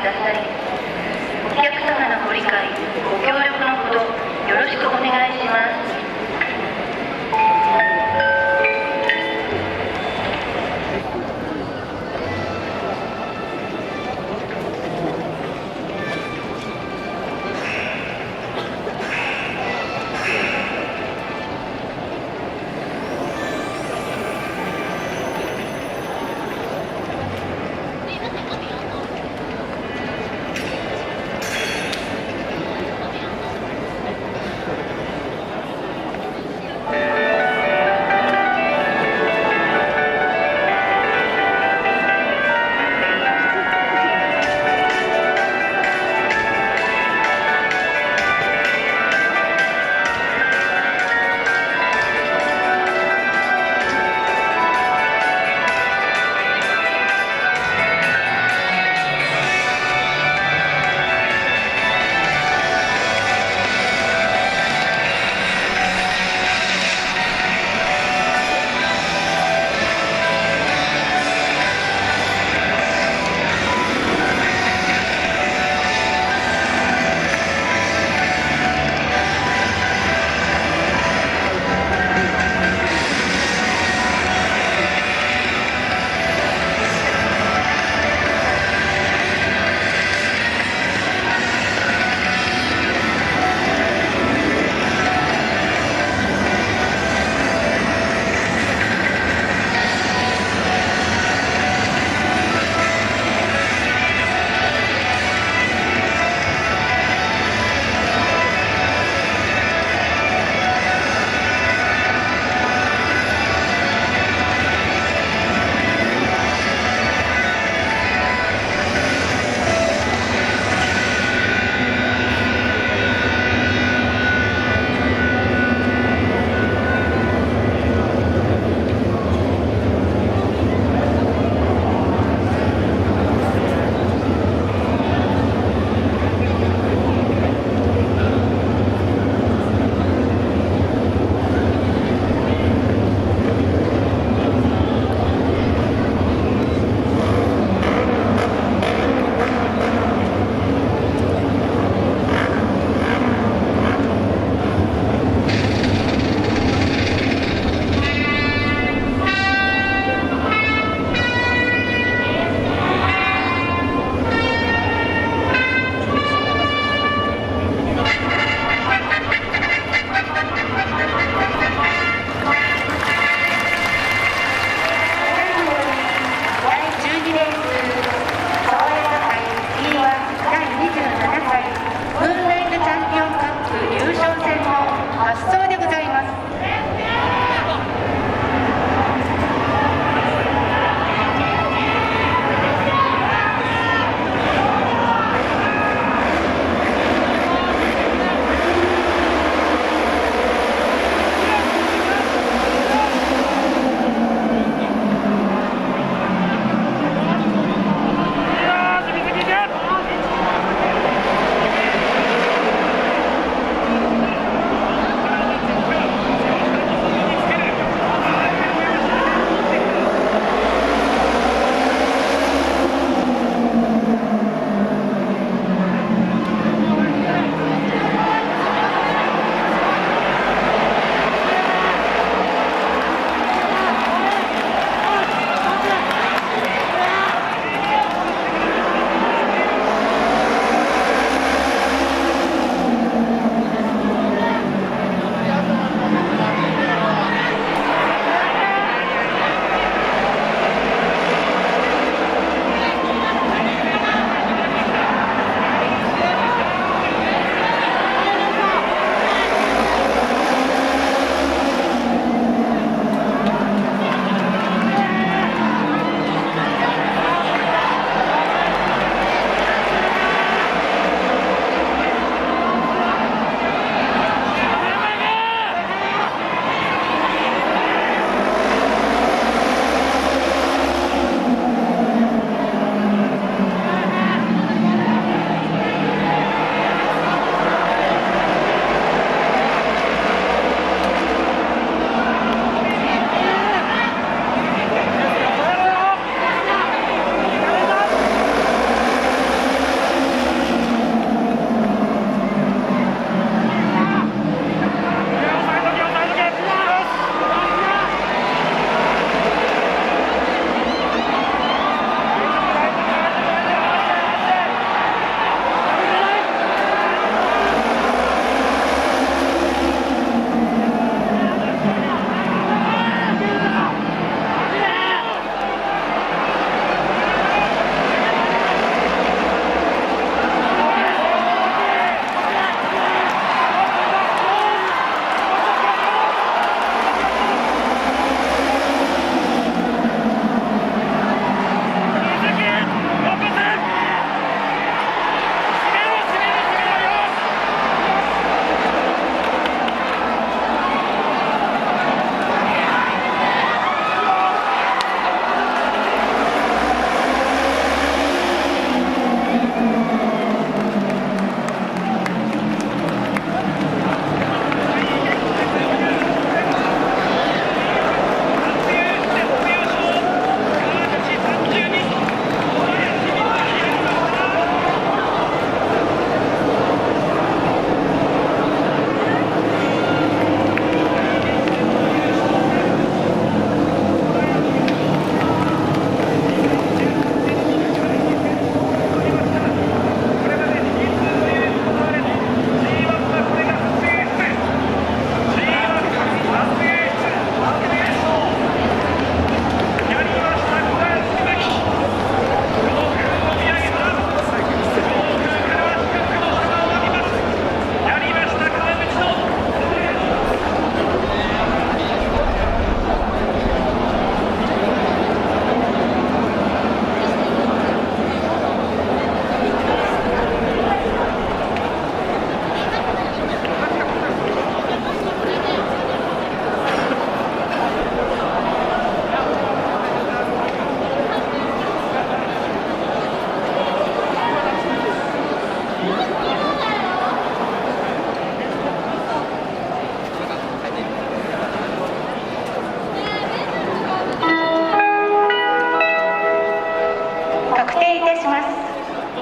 ださい。お客様のご理解、ご協力のほどよろしくお願いします。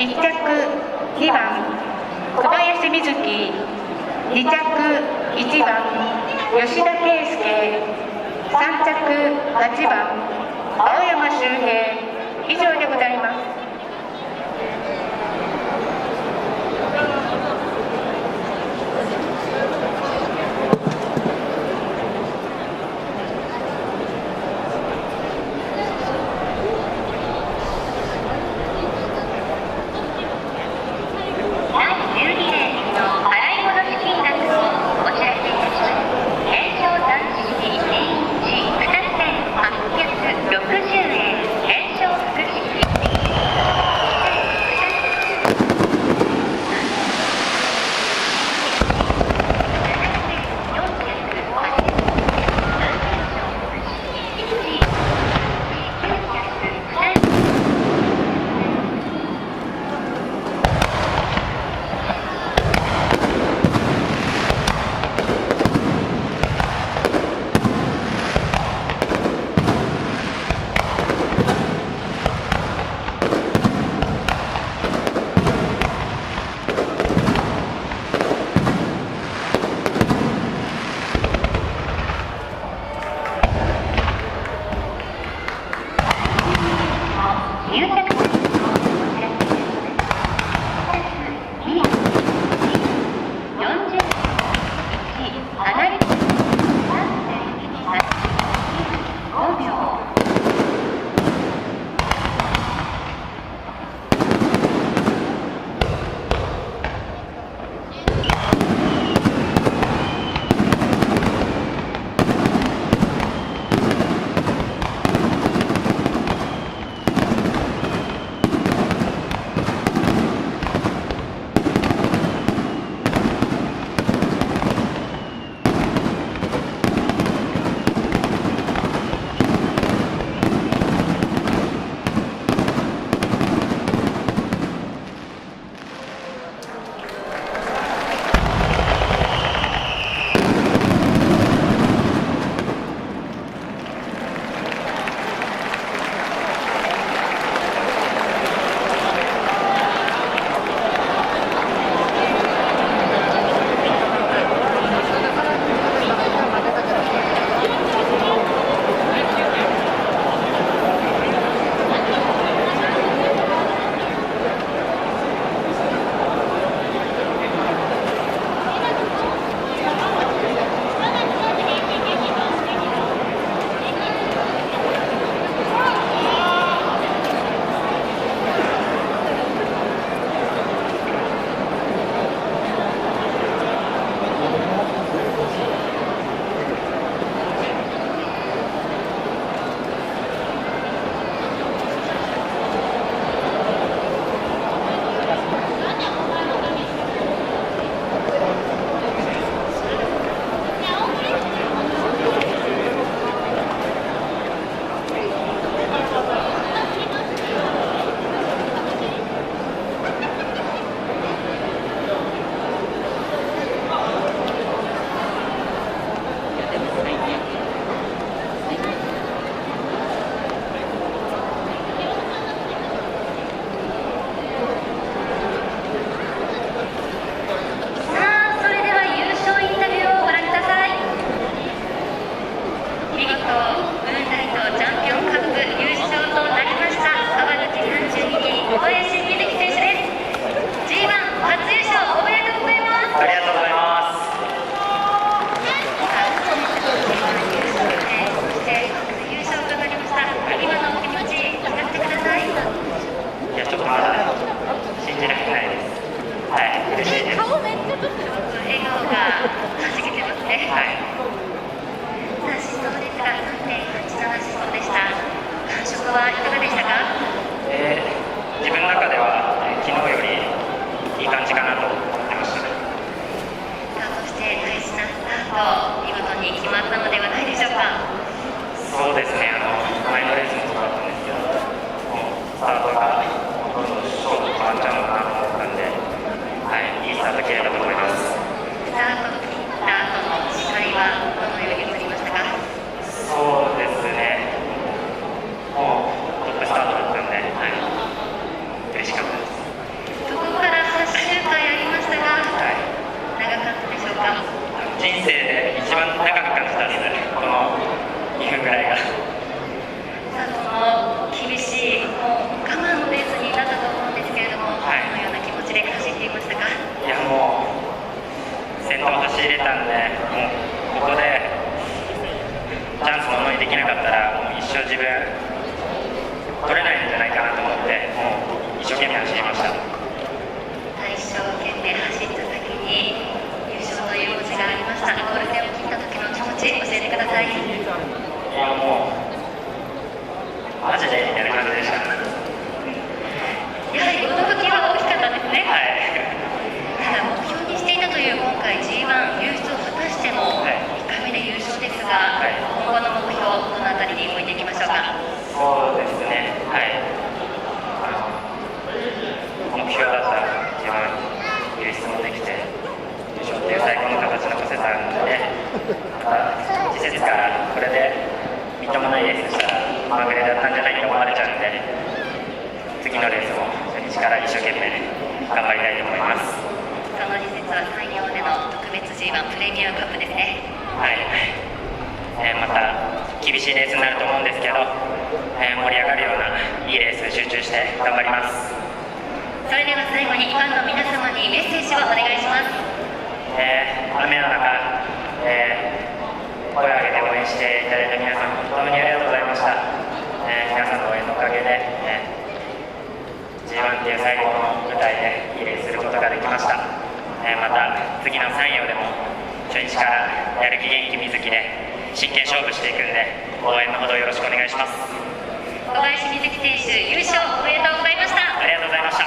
1着2番小林瑞希、2着1番吉田圭佑、3着8番青山周平、以上でございます。はいかがでしたか？自分の中では昨日よりいい感じかなと思ってました。そして大事なスタート、見事に決まったのではないでしょうか？そうですね、前のレースもそうだったんですけど、もうスタートがどんどん勝負変わっちゃうのかなと思ったんで、いいスタート切れたと思います。スタート切った後の視界はどのように映りましたか？そうですね、もうトップスタートだったんで、嬉しかったです。できなかったらもう一生自分取れないんじゃないかなと思ってもう一生懸命走りました。一生懸命走った先に優勝という文字がありました。ゴール点を切った時の気持ち教えてください。いやもうマジでみたいな感じでした。やはり驚きは大きかったんですね。はい。ただ目標にしていたという今回 G1 優勝を果たしても1回目で優勝ですが、今後の目標どのあたりに置いていきましょうか。そうですね、はい。目標だった自分優勝もできて優勝っていう最高の形残せたので、また次節からこれでみっともないレースしたらまぐれだったんじゃないと思われちゃうんで、次のレースも初日から一生懸命頑張りたいと思います。その次節は山陽での特別 G1 プレミアムカップですね。はい。また厳しいレースになると思うんですけど、盛り上がるようないいレース集中して頑張ります。それでは最後にファンの皆様にメッセージをお願いします。雨の中、声を上げて応援していただいた皆さん本当にありがとうございました。皆さんの応援のおかげで、G1 っていう最後の舞台でいいレースすることができました。また次の山陽でも初日からやる気元気水木で真剣勝負していくんで応援のほどよろしくお願いします。小林瑞希選手優勝おめでとうございました。ありがとうございました。